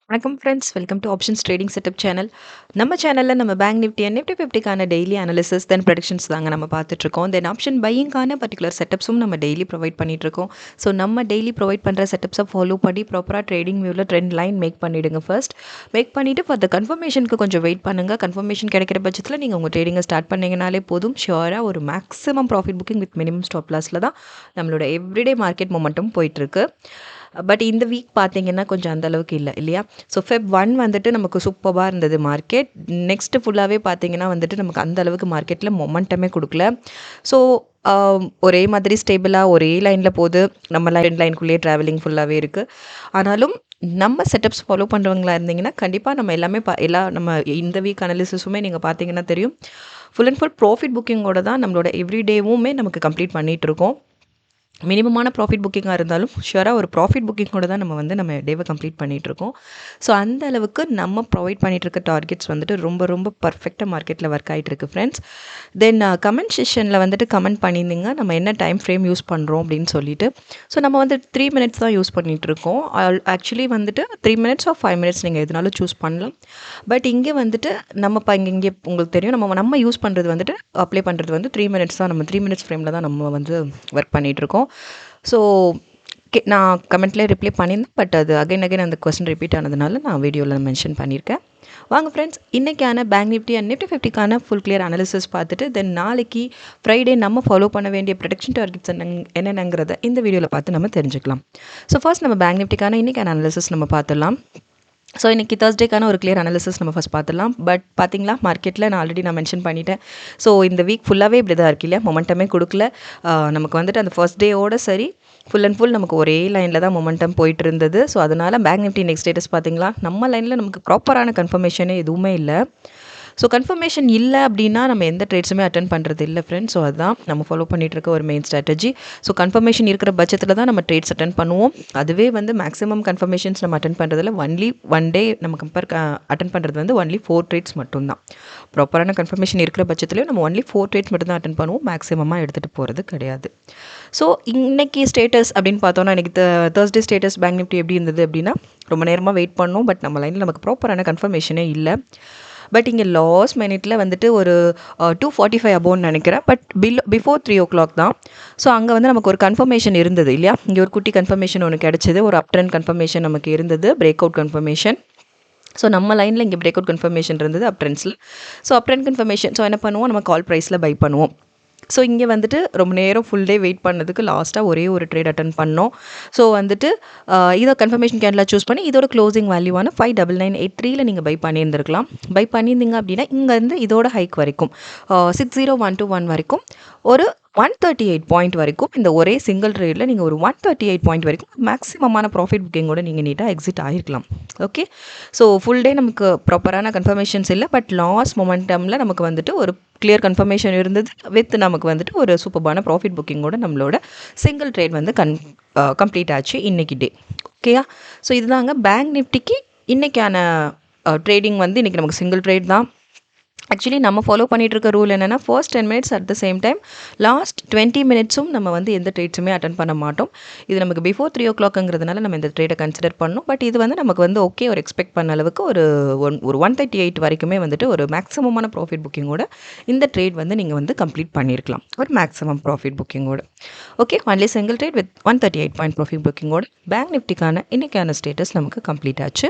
வணக்கம் friends, welcome to options trading setup channel. நம்ம சேனலில் நம்ம பேங்க் நிஃப்டி அண்ட் நிஃப்டி 50க்கான டெய்லி அனாலிசிஸ் தென் ப்ரெடிக்ஷன்ஸ் தாங்க நம்ம பார்த்துட்ருக்கோம். தென் ஆப்ஷன் பையிங்கான பர்டிகுலர் செட்டப்ஸும் நம்ம டெய்லி ப்ரொவைட் பண்ணிகிட்ருக்கோம். ஸோ நம்ம டெய்லி ப்ரொவைட் பண்ணுற செட்டப்ஸை ஃபாலோ பண்ணி ப்ராப்பராக ட்ரேடிங் வியூவில் ட்ரெண்ட் லைன் மேக் பண்ணிவிடுங்க. ஃபர்ஸ்ட் மேக் பண்ணிவிட்டு ஃபார் த கன்ஃபர்மேஷனுக்கு கொஞ்சம் வெயிட் பண்ணுங்கள். கன்ஃபர்மேஷன் கிடைக்கிற பட்சத்தில் நீங்கள் உங்கள் ட்ரேடிங்கை ஸ்டார்ட் பண்ணிங்கனாலே போதும். ஷியோராக ஒரு maximum profit booking with minimum stop லாஸில் தான் நம்மளோட எவ்ரிடே மார்க்கெட் மொமெண்ட்டும் போயிட்டுருக்கு. பட் இந்த வீக் பார்த்தீங்கன்னா கொஞ்சம் அந்தளவுக்கு இல்லை இல்லையா? ஸோ ஃபெப் 1 வந்துட்டு நமக்கு சூப்பராக இருந்தது மார்க்கெட். நெக்ஸ்ட்டு ஃபுல்லாகவே பார்த்தீங்கன்னா வந்துட்டு நமக்கு அந்த அளவுக்கு மார்க்கெட்டில் மொமெண்டமே கொடுக்கல. ஸோ ஒரே மாதிரி ஸ்டேபிளாக ஒரே லைனில் போகுது. நம்ம லைனுக்குள்ளேயே ட்ராவலிங் ஃபுல்லாகவே இருக்குது. ஆனாலும் நம்ம செட்டப்ஸ் ஃபாலோ பண்ணுறவங்களா இருந்தீங்கன்னா கண்டிப்பாக நம்ம எல்லாமே நம்ம இந்த வீக் அனாலிசிஸுமே நீங்கள் பார்த்தீங்கன்னா தெரியும். ஃபுல் அண்ட் ஃபுல் ப்ராஃபிட் புக்கிங்கோட தான் நம்மளோட எவ்ரிடேவுமே நமக்கு கம்ப்ளீட் பண்ணிகிட்ருக்கோம். மினிமமான ப்ராஃபிட் புக்கிங்காக இருந்தாலும் ஷுவராக ஒரு ப்ராஃபிட் புக்கிங்கோட தான் நம்ம டேவை கம்ப்ளீட் பண்ணிகிட்ருக்கோம். ஸோ அந்த அளவுக்கு நம்ம ப்ரொவைட் பண்ணிகிட்ருக்க டார்கெட்ஸ் வந்துட்டு ரொம்ப ரொம்ப பர்ஃபெக்டாக மார்க்கெட்டில் ஒர்க் ஆகிட்டுருக்கு ஃப்ரெண்ட்ஸ். தென் கமெண்ட் செஷனில் வந்துட்டு கமெண்ட் பண்ணியிருந்தீங்க நம்ம என்ன டைம் ஃப்ரேம் யூஸ் பண்ணுறோம் அப்படின்னு சொல்லிட்டு. ஸோ நம்ம வந்து 3 மினிட்ஸ் தான் யூஸ் பண்ணிகிட்ருக்கோம். ஆக்சுவலி வந்துட்டு 3 மினிட்ஸ் ஆர் 5 மினிட்ஸ் நீங்கள் எதுனாலும் சூஸ் பண்ணலாம். பட் இங்கே வந்துட்டு நம்ம இங்கே உங்களுக்கு தெரியும் நம்ம யூஸ் பண்ணுறது வந்துட்டு அப்ளை பண்ணுறது வந்து 3 மினிட்ஸ் தான். நம்ம 3 மினிட்ஸ் ஃப்ரேமில் தான் நம்ம வந்து ஒர்க் பண்ணிகிட்ருக்கோம். ஸோ நான் கமெண்ட்லேயே ரிப்ளை பண்ணியிருந்தேன். பட் அது அகைன் அந்த கொஸ்டின் ரிப்பீட் ஆனதுனால நான் வீடியோவில் மென்ஷன் பண்ணியிருக்கேன். வாங்க ஃப்ரெண்ட்ஸ், இன்றைக்கான பேங்க் நிஃப்டி அண்ட் நிஃப்டி 50க்கான ஃபுல் கிளியர் அனாலிசிஸ் பார்த்துட்டு தென் நாளைக்கு ஃப்ரைடே நம்ம ஃபாலோ பண்ண வேண்டிய ப்ரொடக்ஷன் டார்கெட்ஸ் என்னென்னங்கிறத இந்த வீடியோவில் பார்த்து நம்ம தெரிஞ்சுக்கலாம். ஸோ ஃபர்ஸ்ட் நம்ம பேங்க் நிஃப்டிக்கான இன்றைக்கான அனாலிசிஸ் நம்ம பார்த்துடலாம். ஸோ இன்றைக்கி தேர்ஸ்டேக்கான ஒரு கிளியர் அனாலிசிஸ் நம்ம ஃபஸ்ட் பார்த்துடலாம். பட் பார்த்தீங்களா மார்க்கெட்டில் நான் ஆல்ரெடி மென்ஷன் பண்ணிட்டேன். ஸோ இந்த வீக் ஃபுல்லாகவே இப்படி தான் இருக்கு இல்லையா? மொமெண்டமே கொடுக்கல. நமக்கு வந்துட்டு அந்த ஃபர்ஸ்ட் டேயோட சரி ஃபுல் அண்ட் ஃபுல் நமக்கு ஒரே லைனில் தான் மொமெண்டம் போயிட்டு இருந்தது. ஸோ அதனால் பேங்க் நிஃப்டி நெக்ஸ்ட் ஸ்டேட்டஸ் பார்த்தீங்களா, நம்ம லைனில் நமக்கு ப்ராப்பரான கன்ஃபர்மேஷனே எதுவுமே இல்லை. ஸோ கன்ஃபர்மேஷன் இல்லை அப்படின்னா நம்ம எந்த ட்ரேட்ஸுமே அட்டன் பண்ணுறது இல்லை ஃப்ரெண்ட்ஸ். ஸோ அதுதான் நம்ம ஃபாலோ பண்ணிகிட்டு இருக்க ஒரு மெயின் ஸ்ட்ராட்டஜி. ஸோ கன்ஃபர்மேஷன் இருக்கிற பட்சத்தில் தான் நம்ம ட்ரேட்ஸ் அட்டன் பண்ணுவோம். அதுவே வந்து மேக்ஸிமம் கன்ஃபர்மேஷன்ஸ் நம்ம அட்டன் பண்ணுறதுல ஒன்லி 1 டே நம்ம அட்டன் பண்ணுறது வந்து ஒன்லி 4 ட்ரேட்ஸ் மட்டும்தான். ப்ராப்பரான கன்ஃபர்மேஷன் இருக்கிற பட்சத்துலேயும் நம்ம ஒன்லி 4 ட்ரேட்ஸ் மட்டும்தான் அட்டன் பண்ணுவோம். மேக்ஸிமமாக எடுத்துகிட்டு போகிறது கிடையாது. ஸோ இன்றைக்கி ஸ்டேட்டஸ் அப்படின்னு பார்த்தோன்னா இன்றைக்கி தேர்ஸ்டே ஸ்டேட்டஸ் பேங்க் நிஃப்டி எப்படி இருந்தது அப்படின்னா ரொம்ப நேரமாக வெயிட் பண்ணோம். பட் நம்ம லைனில் நமக்கு ப்ராப்பரான கன்ஃபர்மேஷனே இல்லை. பட் இங்கே லாஸ்ட் மினிட்ல வந்துட்டு ஒரு 2:45 அபோன்னு நினைக்கிறேன். பட் பிஃபோர் 3 o'clock தான். ஸோ அங்கே வந்து நமக்கு ஒரு கன்ஃபர்மேஷன் இருந்தது இல்லையா? இங்கே ஒரு குட்டி கன்ஃபர்மேஷன் ஒன்று கிடச்சிது. ஒரு அப் ட்ரெண்ட் கன்ஃபர்மேஷன் நமக்கு இருந்தது, பிரேக் அவுட் கன்ஃபர்மேஷன். ஸோ நம்ம லைனில் இங்கே பிரேக் அவுட் கன்ஃபர்மேஷன் இருந்தது அப் ட்ரெண்ட்ஸில். So up trend confirmation. So என்ன பண்ணுவோம், நம்ம கால் ப்ரைஸில் பை பண்ணுவோம். ஸோ இங்கே வந்துட்டு ரொம்ப நேரம் ஃபுல் டே வெயிட் பண்ணதுக்கு லாஸ்ட்டாக ஒரே ஒரு ட்ரேட் அட்டன் பண்ணோம். ஸோ வந்துட்டு இதை கன்ஃபர்மேஷன் கேண்டில் சூஸ் பண்ணி இதோட க்ளோசிங் வேல்யூவான 59983 நீங்கள் பை பண்ணியிருந்திருக்கலாம். பை பண்ணியிருந்தீங்க அப்படின்னா இங்கேருந்து இதோட ஹைக் வரைக்கும் 60121 வரைக்கும் ஒரு 138 பாயிண்ட் வரைக்கும் இந்த ஒரே சிங்கிள் ட்ரேடில் நீங்கள் ஒரு 138 பாயிண்ட் வரைக்கும் மேக்ஸிமமான ப்ராஃபிட் புக்கிங்கோட நீங்கள் நீட்டாக எக்ஸிட் ஆகிருக்கலாம். ஓகே, ஸோ ஃபுல் டே நமக்கு ப்ராப்பரான கன்ஃபர்மேஷன்ஸ் இல்லை. பட் லாஸ்ட் மொமெண்டமில் நமக்கு வந்துட்டு ஒரு கிளியர் கன்ஃபர்மேஷன் இருந்தது வித் நமக்கு வந்துட்டு ஒரு சூப்பரான ப்ராஃபிட் புக்கிங்கோட நம்மளோட சிங்கிள் ட்ரேட் வந்து கம்ப்ளீட் ஆச்சு இன்றைக்கி டே. ஓகேயா? ஸோ இதுதாங்க பேங்க் நிஃப்டிக்கு இன்றைக்கான ட்ரேடிங் வந்து இன்றைக்கி நமக்கு சிங்கிள் ட்ரேட் தான். ஆக்சுவலி நம்ம ஃபாலோ பண்ணிகிட்டு இருக்க ரூல் என்னென்னா first 10 minutes at the same time last 20 மினிட்ஸும் நம்ம வந்து எந்த ட்ரேட்ஸுமே அட்டன் பண்ண மாட்டோம். இது நமக்கு பிஃபோர் 3 o'clockங்கிறதுனால நம்ம இந்த ட்ரேட்டை கன்சிடர் பண்ணோம். பட் இது வந்து நமக்கு வந்து ஓகே ஒரு எக்ஸ்பெக்ட் பண்ண அளவுக்கு ஒரு 138 வரைக்குமே வந்துட்டு ஒரு மேக்ஸிமமான ப்ராஃபிட் புக்கிங்கோட இந்த ட்ரேட் வந்து நீங்கள் வந்து கம்ப்ளீட் பண்ணியிருக்கலாம். ஒரு மேக்ஸிமம் ப்ராஃபிட் புக்கிங்கோட. Okay, only single trade with 138 point profit புக்கிங்கோட பேங்க் நிஃப்டிக்கான இன்றைக்கான ஸ்டேட்டஸ் நமக்கு கம்ப்ளீட் ஆச்சு.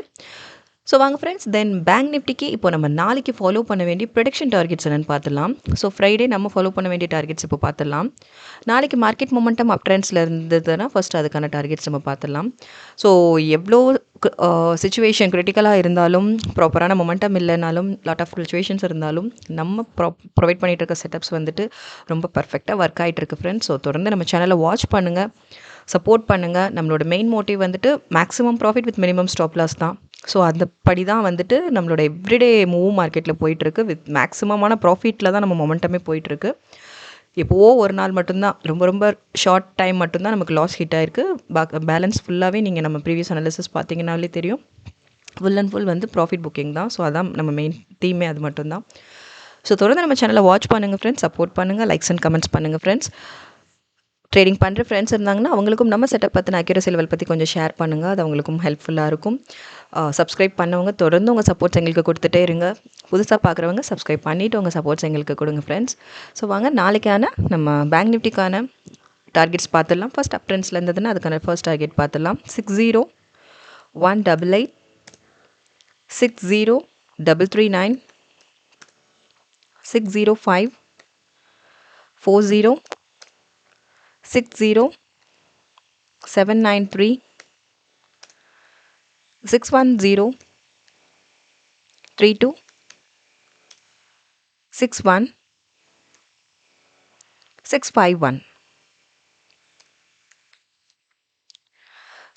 ஸோ வாங்க ஃப்ரெண்ட்ஸ், தென் பேங்க் நிஃப்டிக்கு இப்போ நம்ம நாளைக்கு ஃபாலோ பண்ண வேண்டிய ப்ரொடக்ஷன் டார்கெட்ஸ் என்னென்னு பார்த்துலாம். ஸோ ஃப்ரைடே நம்ம ஃபாலோ பண்ண வேண்டிய டார்கெட்ஸ் இப்போ பார்த்துடலாம். நாளைக்கு மார்க்கெட் மொமெண்டம் அப் ட்ரெண்ட்ஸில் இருந்ததுன்னா ஃபஸ்ட் அதுக்கான டார்கெட்ஸ் நம்ம பார்த்துடலாம். ஸோ எவ்வளோ சிச்சுவேஷன் கிரிட்டிக்கலாக இருந்தாலும் ப்ராப்பரான மொமெண்டம் இல்லைனாலும் லாட் ஆஃப் ஃப்ளக்சுவேஷன்ஸ் இருந்தாலும் நம்ம ப்ரொவைட் பண்ணிகிட்டு இருக்க செட்டப்ஸ் வந்துட்டு ரொம்ப பர்ஃபெக்டாக ஒர்க் ஆகிட்டு இருக்கு ஃப்ரெண்ட்ஸ். ஸோ தொடர்ந்து நம்ம சேனலை வாட்ச் பண்ணுங்கள், சப்போர்ட் பண்ணுங்கள். நம்மளோட மெயின் மோட்டிவ் வந்துட்டு maximum profit with minimum stop loss தான். ஸோ அந்த படி தான் வந்துட்டு நம்மளோட எவ்ரிடே மூவ் மார்க்கெட்டில் போயிட்டுருக்கு. வித் மேக்ஸிமமான ப்ராஃபிட்டில் தான் நம்ம மொமெண்டமே போயிட்டுருக்கு. எப்போவோ ஒரு நாள் மட்டும்தான், ரொம்ப ரொம்ப ஷார்ட் டைம் மட்டும்தான் நமக்கு லாஸ் ஹிட் ஆகிருக்கு. பேலன்ஸ் ஃபுல்லாகவே நீங்கள் நம்ம ப்ரீவியஸ் அனாலிசிஸ் பார்த்தீங்கன்னாலே தெரியும் ஃபுல் அண்ட் ஃபுல் வந்து ப்ராஃபிட் புக்கிங் தான். ஸோ அதான் நம்ம மெயின் தீமே அது மட்டும்தான். ஸோ தொடர்ந்து நம்ம சேனலை வாட்ச் பண்ணுங்கள் ஃப்ரெண்ட்ஸ், சப்போர்ட் பண்ணுங்கள், லைக்ஸ் அண்ட் கமெண்ட்ஸ் பண்ணுங்கள் ஃப்ரெண்ட்ஸ். ட்ரேடிங் பண்ணுற ஃப்ரெண்ட்ஸ் இருந்தாங்கன்னா அவங்களுக்கும் நம்ம செட்டப் பற்றின அக்யூரசி லெவல் பற்றி கொஞ்சம் ஷேர் பண்ணுங்கள், அது அவங்களுக்கும் ஹெல்ப்ஃபுல்லாக இருக்கும். சப்ஸ்கிரைப் பண்ணவங்க தொடர்ந்து உங்கள் சப்போர்ட்ஸ் எங்களுக்கு கொடுத்துட்டே இருங்க. புதுசாக பார்க்குறவங்க சப்ஸ்கிரைப் பண்ணிவிட்டு உங்கள் சப்போர்ட்ஸ் எங்களுக்கு கொடுங்க ஃப்ரெண்ட்ஸ். ஸோ வாங்க நாளைக்கான நம்ம பேங்க் நிஃப்டிக்கான டார்கெட்ஸ் பார்த்துடலாம். ஃபர்ஸ்ட் அப் ட்ரெண்ட்ஸில் இருந்ததுன்னா அதுக்கான ஃபர்ஸ்ட் டார்கெட் பார்த்துடலாம். 60,188, 60,339, 605, 40, 60,793, 610, 32, 61, 651.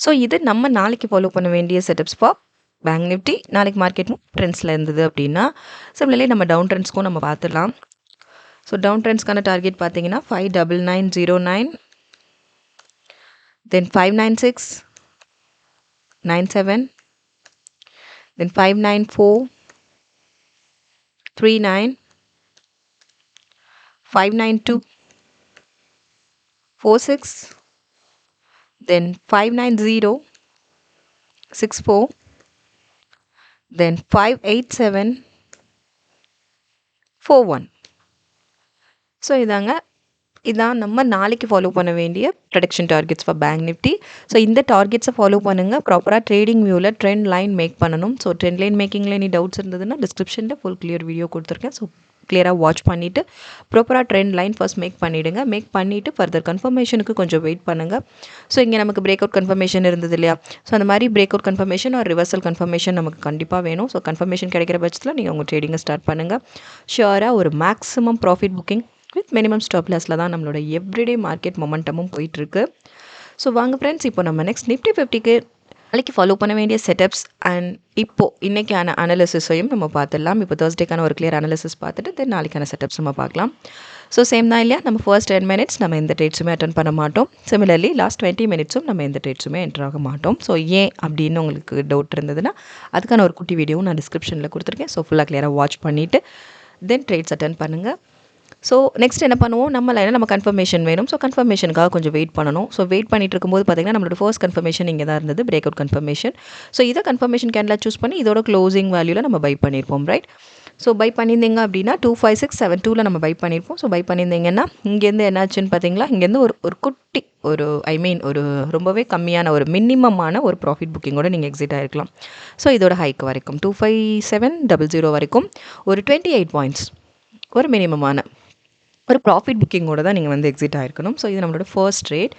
ஸோ இது நம்ம நாளைக்கு ஃபாலோ பண்ண வேண்டிய செட்டப்ஸ் ஃபார் பேங்க் நிஃப்டி. நாளைக்கு மார்க்கெட்டும் ட்ரெண்ட்ஸில் இருந்தது அப்படின்னா சிமிலர்லி நம்ம டவுன் ட்ரெண்ட்ஸ்க்கும் நம்ம பார்த்துடலாம். ஸோ டவுன் ட்ரெண்ட்ஸ்க்கான டார்கெட் பார்த்தீங்கன்னா 59909, then 59697, then 59439, 59246, then 59064, then 58741. So இதான் நம்ம நாளைக்கு ஃபாலோ பண்ண வேண்டிய production targets for bank Nifty. So இந்த டார்கெட்ஸை ஃபாலோ பண்ணுங்கள். ப்ராப்பராக ட்ரேடிங் வியூவில் ட்ரெண்ட் லைன் மேக் பண்ணணும். ஸோ ட்ரெண்ட் லைன் மேக்கிங்கில் எனி டவுட்ஸ் இருந்ததுன்னா டிஸ்கிரிப்ஷனில் ஃபுல் கிளியர் வீடியோ கொடுத்துருக்கேன். ஸோ கிளியராக வாட்ச் பண்ணிவிட்டு ப்ராப்பராக ட்ரெண்ட் லைன் ஃபர்ஸ்ட் மேக் பண்ணிவிடுங்க. மேக் பண்ணிவிட்டு ஃபர்தர் கன்ஃபர்மேஷனுக்கு கொஞ்சம் வெயிட் பண்ணுங்கள். ஸோ இங்கே நமக்கு பிரேக் அவுட் கன்ஃபர்மேஷன் இருந்தது இல்லையா? ஸோ அந்த மாதிரி பிரேக் அவுட் கன்ஃபர்மேஷன் ஒரு ரிவர்சல் கன்ஃபர்மேஷன் நமக்கு கண்டிப்பாக வேணும். ஸோ கன்ஃபர்மேஷன் கிடைக்கிற பட்சத்தில் நீங்கள் உங்கள் ட்ரேடிங்கை ஸ்டார்ட் பண்ணுங்கள். ஷியோராக ஒரு maximum profit booking with minimum stop லாஸில் தான் நம்மளோட எவ்ரிடே மார்க்கெட் மொமெண்டமும் போயிட்டுருக்கு. ஸோ வாங்க ஃப்ரெண்ட்ஸ், இப்போ நம்ம நெக்ஸ்ட் நிஃப்டி 50க்கு நாளைக்கு ஃபாலோ பண்ண வேண்டிய செட்டப்ஸ் அண்ட் இப்போது இன்றைக்கான அனாலிசிஸையும் நம்ம பார்த்துடலாம். இப்போ தேர்ஸ்டேக்கான ஒரு கிளியர் அனாலிசிஸ் பார்த்துட்டு தென் நாளைக்கான செட்டப்ஸ் நம்ம பார்க்கலாம். ஸோ சேம் தான் இல்லையா? நம்ம ஃபர்ஸ்ட் 10 minutes நம்ம எந்த ட்ரேட்ஸுமே அட்டன் பண்ண மாட்டோம். சிமிலர்லி லாஸ்ட் 20 minutesம் நம்ம எந்த ட்ரேட்ஸுமே என்டர் ஆக மாட்டோம். ஸோ ஏன் அப்படின்னு உங்களுக்கு டவுட் இருந்ததுன்னா அதுக்கான ஒரு குட்டி வீடியோவும் நான் டிஸ்கிரிப்ஷனில் கொடுத்துருக்கேன். ஸோ ஃபுல்லாக கிளியராக வாட்ச் பண்ணிவிட்டு தென் ட்ரேட்ஸ் அட்டன் பண்ணுங்கள். ஸோ நெக்ஸ்ட் என்ன பண்ணுவோம், நம்ம லைனில் நம்ம கன்ஃபர்மேஷன் வேணும். ஸோ கன்ஃபர்மேஷனுக்காக கொஞ்சம் வெயிட் பண்ணணும். ஸோ வெயிட் பண்ணிட்டு இருக்கும்போது பார்த்திங்கன்னா நம்மளோட ஃபர்ஸ்ட் கன்ஃபர்மேஷன் இங்கே தான் இருந்தது, பிரேக் அவுட் கன்ஃபர்மேஷன். ஸோ இதை கன்ஃபர்மேஷன் கேண்டில் சூஸ் பண்ணி இதோட க்ளோசிங் வேல்யூவில் நம்ம பை பண்ணியிருப்போம், ரைட்? ஸோ பை பண்ணியிருந்தீங்க அப்படின்னா 25672 நம்ம பை பண்ணியிருப்போம். ஸோ பை பண்ணியிருந்தீங்கன்னா இங்கேருந்து என்னாச்சுன்னு பார்த்தீங்களா, இங்கேருந்து ஒரு குட்டி ஒரு ரொம்பவே கம்மியான ஒரு மினிமமான ஒரு ப்ராஃபிட் புக்கிங்கோட நீங்கள் எக்ஸிட் ஆகிருக்கலாம். ஸோ இதோட ஹைக்கு வரைக்கும் 25700 வரைக்கும் ஒரு 28 பாயிண்ட்ஸ் ஒரு மினிமமான ஒரு ப்ராஃபிட் புக்கிங்கோட தான் நீங்கள் வந்து எக்ஸிட் ஆகிருக்கணும். ஸோ இது நம்மளோட ஃபர்ஸ்ட் ட்ரேட்.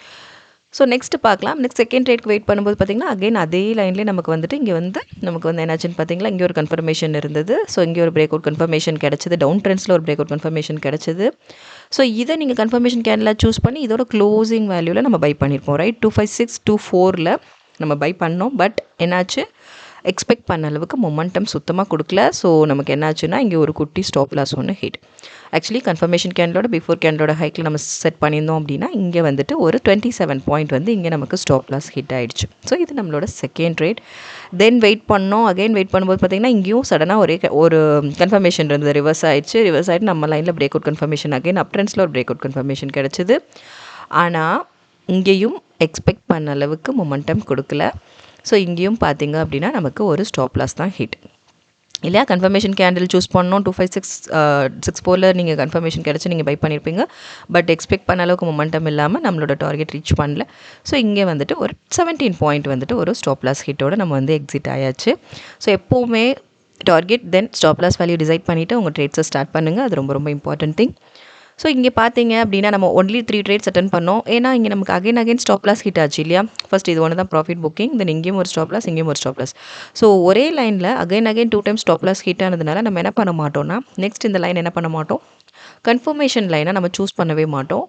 ஸோ நெக்ஸ்ட் பார்க்கலாம். நெக்ஸ்ட் செகண்ட் ட்ரேட்க்கு வெயிட் பண்ணும்போது பார்த்திங்கன்னா அகைன் அதே லைன்லேயே நமக்கு வந்துட்டு இங்கே வந்து நமக்கு வந்து என்னாச்சுன்னு பார்த்தீங்களா, இங்கே ஒரு கன்ஃபர்மேஷன் இருந்தது. ஸோ இங்கே ஒரு பிரேக் அவுட் கன்ஃபர்மேஷன் கிடச்சிது, டவுன் ட்ரெண்ட்ஸில் ஒரு பிரேக் அவுட் கன்ஃபர்மேஷன் கிடச்சிது. ஸோ இதை நீங்கள் கன்ஃபர்மேஷன் கேண்டில் சூஸ் பண்ணி இதோட க்ளோசிங் வேல்யூவில் நம்ம பை பண்ணியிருப்போம், ரைட்? 25624 நம்ம பை பண்ணோம். பட் என்னாச்சு, எக்ஸ்பெக்ட் பண்ண அளவுக்கு மொமெண்டம் சுத்தமாக கொடுக்கல. ஸோ நமக்கு என்னாச்சுன்னா இங்கே ஒரு குட்டி ஸ்டாப் லாஸ் ஒன்று ஹிட். ஆக்சுவலி கன்ஃபர்மேஷன் கேண்டலோட பிஃபோர் கேண்டலோட ஹைக்கில் நம்ம செட் பண்ணியிருந்தோம் அப்படின்னா இங்கே வந்துட்டு ஒரு 27 பாயிண்ட் வந்து இங்கே நமக்கு ஸ்டாப் லாஸ் ஹிட் ஆகிடுச்சு. ஸோ இது நம்மளோட செகண்ட் ட்ரேட். தென் வெயிட் பண்ணோம். அகைன் வெயிட் பண்ணும்போது பார்த்திங்கன்னா இங்கேயும் சடனாக ஒரு கன்ஃபர்மேஷன் இருந்தது, ரிவர்ஸ் ஆகிட்டு நம்ம லைனில் பிரேக் அவுட் கன்ஃபர்மேஷன் அகைன் அப் ட்ரெண்ட்ஸில் ஒரு பிரேக் அவுட் கன்ஃபர்மேஷன் கிடச்சிது. ஆனால் இங்கேயும் எக்ஸ்பெக்ட் பண்ண அளவுக்கு மொமெண்டம் கொடுக்கல. ஸோ இங்கேயும் பார்த்திங்க அப்படின்னா நமக்கு ஒரு ஸ்டாப் லாஸ் தான் ஹிட் இல்லையா? கன்ஃபர்மேஷன் கேண்டில் சூஸ் பண்ணோம் 25664 நீங்கள் கன்ஃபர்மேஷன் கிடச்சி நீங்கள் பை பண்ணியிருப்பீங்க. பட் எக்ஸ்பெக்ட் பண்ண அளவுக்கு மொமெண்டம் இல்லாமல் நம்மளோட டார்கெட் ரீச் பண்ணல. ஸோ இங்கே வந்துட்டு ஒரு 17 பாயிண்ட் வந்துட்டு ஒரு ஸ்டாப் லாஸ் ஹிட்டோட நம்ம வந்து எக்ஸிட் ஆயாச்சு. ஸோ எப்போவுமே டார்கெட் தென் ஸ்டாப் லாஸ் வேல்யூ டிசைட் பண்ணிவிட்டு உங்கள் ட்ரேட்ஸை ஸ்டார்ட் பண்ணுங்கள். அது ரொம்ப ரொம்ப இம்பார்ட்டன்ட் திங். ஸோ இங்கே பார்த்தீங்க அப்படின்னா நம்ம ஒன்லி 3 ட்ரேட்ஸ் அட்டன் பண்ணோம். ஏன்னா இங்கே நமக்கு அகைன் ஸ்டாப் லாஸ் ஹிட் ஆச்சு இல்லையா? ஃபர்ஸ்ட் இது ஒன்று தான் ப்ராஃபிட் புக்கிங், தென் இங்கேயும் ஒரு ஸ்டாப் லாஸ், இங்கேயும் ஒரு ஸ்டாப் லாஸ். ஸோ ஒரே லைனில் again 2 time stop loss hit ஆனதுனால நம்ம என்ன பண்ண மாட்டோம்னா நெக்ஸ்ட் இந்த லைன் என்ன பண்ண மாட்டோம், கன்ஃபர்மேஷன் லைனை நம்ம சூஸ் பண்ணவே மாட்டோம்.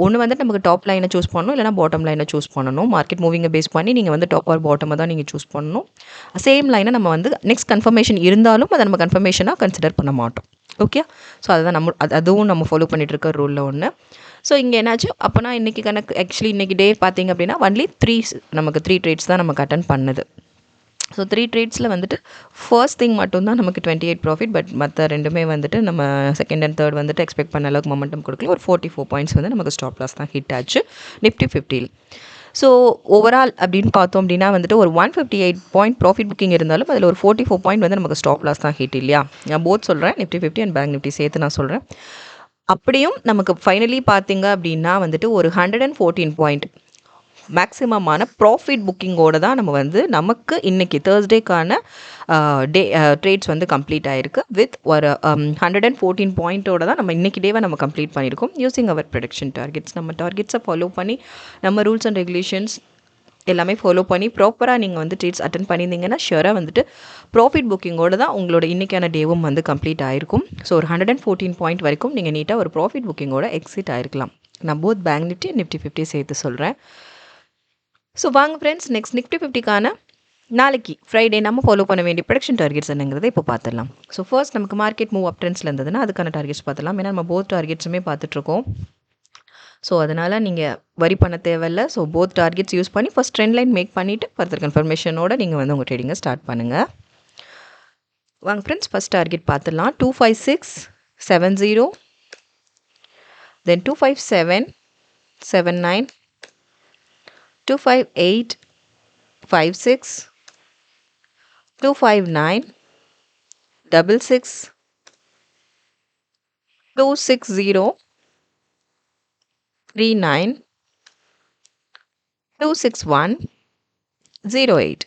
ஒன்று வந்துட்டு நமக்கு டாப் லைனை சூஸ் பண்ணணும், இல்லைனா பாட்டம் லைனை சூஸ் பண்ணணும். மார்க்கெட் மூவிங்கை பேஸ் பண்ணி நீங்கள் வந்து டாப் ஆர் பாட்டமை தான் நீங்கள் சூஸ் பண்ணணும். சேம் லைனை நம்ம வந்து நெக்ஸ்ட் கன்ஃபர்மேஷன் இருந்தாலும் அதை நம்ம கன்ஃபர்மேஷனாக கன்சிடர் பண்ண மாட்டோம். ஓகே, ஸோ அதுதான் அதுவும் நம்ம ஃபாலோ பண்ணிகிட்ருக்க ரூலில் ஒன்று. ஸோ இங்கே என்னாச்சு அப்போனா இன்றைக்கி கணக்கு ஆக்சுவலி இன்றைக்கி டே பார்த்திங்க அப்படின்னா ஒன்லி நமக்கு 3 ட்ரேட்ஸ் தான் நமக்கு அட்டன் பண்ணுது. ஸோ 3 ட்ரேட்ஸில் வந்துட்டு ஃபர்ஸ்ட் திங் மட்டும்தான் நமக்கு 28 ப்ராஃபிட். பட் மற்ற ரெண்டுமே வந்துட்டு நம்ம செகண்ட் அண்ட் தேர்ட் வந்துட்டு எக்ஸ்பெக்ட் பண்ண அளவுக்கு மொமெண்டம் கொடுக்கல. ஒரு 44 பாயிண்ட்ஸ் வந்து நமக்கு ஸ்டாப் லாஸ் தான் ஹிட் ஆச்சு நிஃப்டி 50ல். ஸோ ஓவரால் அப்படின்னு பார்த்தோம் அப்படின்னா வந்துட்டு ஒரு 158 பாயிண்ட் ப்ராஃபிட் புக்கிங் இருந்தாலும் அதில் ஒரு 44 பாயிண்ட் வந்து நமக்கு ஸ்டாப் லாஸ் தான் ஹிட் இல்லையா? நான் போத் சொல்கிறேன், நிஃப்டி 50 அண்ட் பேங்க் நிஃப்டி சேர்த்து நான் சொல்கிறேன். அப்படியும் நமக்கு ஃபைனலி பார்த்தீங்க அப்படின்னா வந்துட்டு ஒரு 114 பாயிண்ட் மேக்ஸிமமான ப்ராஃபிட் புக்கிங்கோடு தான் நம்ம வந்து நமக்கு இன்றைக்கி தேர்ஸ்டேக்கான ட்ரேட்ஸ் வந்து கம்ப்ளீட் ஆகிருக்கு. வித் ஒரு 114 பாயிண்ட்டோடு தான் நம்ம இன்றைக்கி டேவை நம்ம கம்ப்ளீட் பண்ணியிருக்கோம் யூஸிங் அவர் ப்ரொடக்ஷன் டார்கெட்ஸ். நம்ம டார்கெட்ஸை ஃபாலோ பண்ணி நம்ம ரூல்ஸ் அண்ட் ரெகுலேஷன்ஸ் எல்லாமே ஃபாலோ பண்ணி ப்ராப்பராக நீங்கள் வந்து ட்ரேட்ஸ் அட்டன் பண்ணியிருந்தீங்கன்னா ஷுவராக வந்துட்டு ப்ராஃபிட் புக்கிங்கோடு தான் உங்களோட இன்றைக்கான டேவும் வந்து கம்ப்ளீட் ஆகிருக்கும். ஸோ ஒரு 114 பாயிண்ட் வரைக்கும் நீங்கள் நீட்டாக ஒரு ப்ராஃபிட் புக்கிங்கோட எக்ஸிட் ஆகிருக்கலாம். நான் போத் பேங்க் நிஃப்டி நிஃப்டி 50 சேர்த்து சொல்கிறேன். ஸோ வாங்க ஃப்ரெண்ட்ஸ், நெக்ஸ்ட் நிஃப்டி 50க்கான நாளைக்கு ஃப்ரைடே நம்ம ஃபாலோ பண்ண வேண்டிய ப்ரொடக்ஷன் டார்கெட்ஸ் என்னங்கிறத இப்போ பார்த்துடலாம். ஸோ ஃபர்ஸ்ட் நமக்கு மார்க்கெட் மூவ் அப் ட்ரெண்ட்ஸில் இருந்ததுன்னா அதுக்கான டார்கெட்ஸ் பார்த்துலாம். ஏன்னா நம்ம போத் டார்கெட்ஸுமே பார்த்துட்ருக்கோம். ஸோ அதனால் நீங்கள் வரி பண்ண தேவையில்லை. ஸோ போத் டார்கெட்ஸ் யூஸ் பண்ணி ஃபஸ்ட் ட்ரெண்ட் லைன் மேக் பண்ணிவிட்டு ஃபர்தர் கன்ஃபர்மேஷனோட நீங்கள் வந்து உங்கள் ட்ரேடிங்கை ஸ்டார்ட் பண்ணுங்கள். வாங்க ஃப்ரெண்ட்ஸ், ஃபஸ்ட் டார்கெட் பார்த்துடலாம். 25670, தென் 25779, 25856, 259, 66, 260, 39, 261, 08.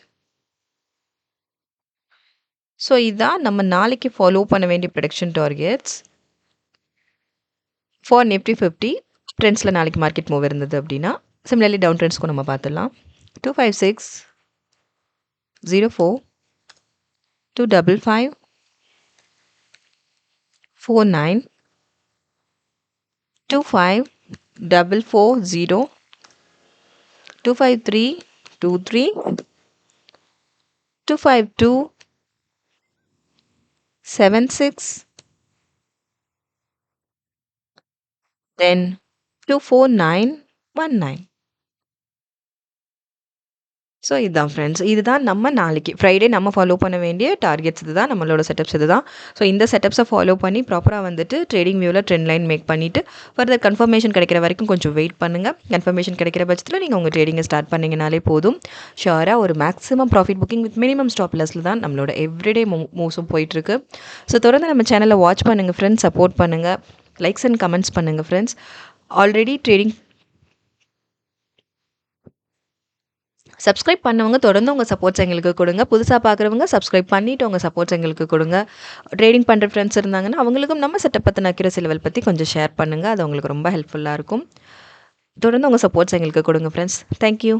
ஸோ இதுதான் நம்ம நாளைக்கு ஃபாலோ பண்ண வேண்டிய ப்ரொடக்ஷன் டார்கெட்ஸ் ஃபார் நிஃப்டி 50. ட்ரெண்ட்ஸில் நாளைக்கு மார்க்கெட் மூவ் இருந்தது அப்படின்னா சிமிலர்லி டவுன் ட்ரெண்ட்ஸ்க்கும் நம்ம பார்த்துடலாம். 25604, 255, 49, 25440, 25323, 252, 76, then 24919. ஸோ இதுதான் ஃப்ரெண்ட்ஸ், இதுதான் நம்ம நாளைக்கு ஃப்ரைடே நம்ம ஃபாலோ பண்ண வேண்டிய டார்கெட்ஸ். இதுதான் நம்மளோட செட்டப்ஸ். இதுதான். ஸோ இந்த செட்டப்ஸை ஃபாலோ பண்ணி ப்ராப்பராக வந்துட்டு ட்ரேடிங் வியூவில் ட்ரெண்ட் லைன் மேக் பண்ணிவிட்டு ஃபர்தர் கன்ஃபர்மேஷன் கிடைக்கிற வரைக்கும் கொஞ்சம் வெயிட் பண்ணுங்கள். கன்ஃபர்மேஷன் கிடைக்கிற பட்சத்தில் நீங்கள் உங்கள் ட்ரேடிங்கை ஸ்டார்ட் பண்ணிங்கனாலே போதும். ஷுவராக ஒரு maximum profit booking with minimum stop லாஸில் தான் நம்மளோட எவ்ரிடே மூவ்ஸும் போயிட்டுருக்கு. ஸோ தொடர்ந்து நம்ம சேனலை வாட்ச் பண்ணுங்கள் ஃப்ரெண்ட்ஸ், சப்போர்ட் பண்ணுங்கள், லைக்ஸ் அண்ட் கமெண்ட்ஸ் பண்ணுங்கள் ஃப்ரெண்ட்ஸ். ஆல்ரெடி ட்ரேடிங் சப்ஸ்கிரைப் பண்ணவங்க தொடர்ந்து உங்கள் சப்போர்ட்ஸ் எங்களுக்கு கொடுங்க. புதுசாக பார்க்குறவங்க சப்ஸ்கிரைப் பண்ணிவிட்டு உங்கள் சப்போர்ட்ஸ் எங்களுக்கு கொடுங்க. ட்ரேடிங் பண்ணுற ஃப்ரெண்ட்ஸ் இருந்தாங்கன்னா அவங்களுக்கும் நம்ம செட்டப் பற்றின அக்யூரசி லெவல் பற்றி கொஞ்சம் ஷேர் பண்ணுங்கள். அது உங்களுக்கு ரொம்ப ஹெல்ப்ஃபுல்லாக இருக்கும். தொடர்ந்து உங்கள் சப்போர்ட்ஸ் எங்களுக்கு கொடுங்க ஃப்ரெண்ட்ஸ். தேங்க்யூ.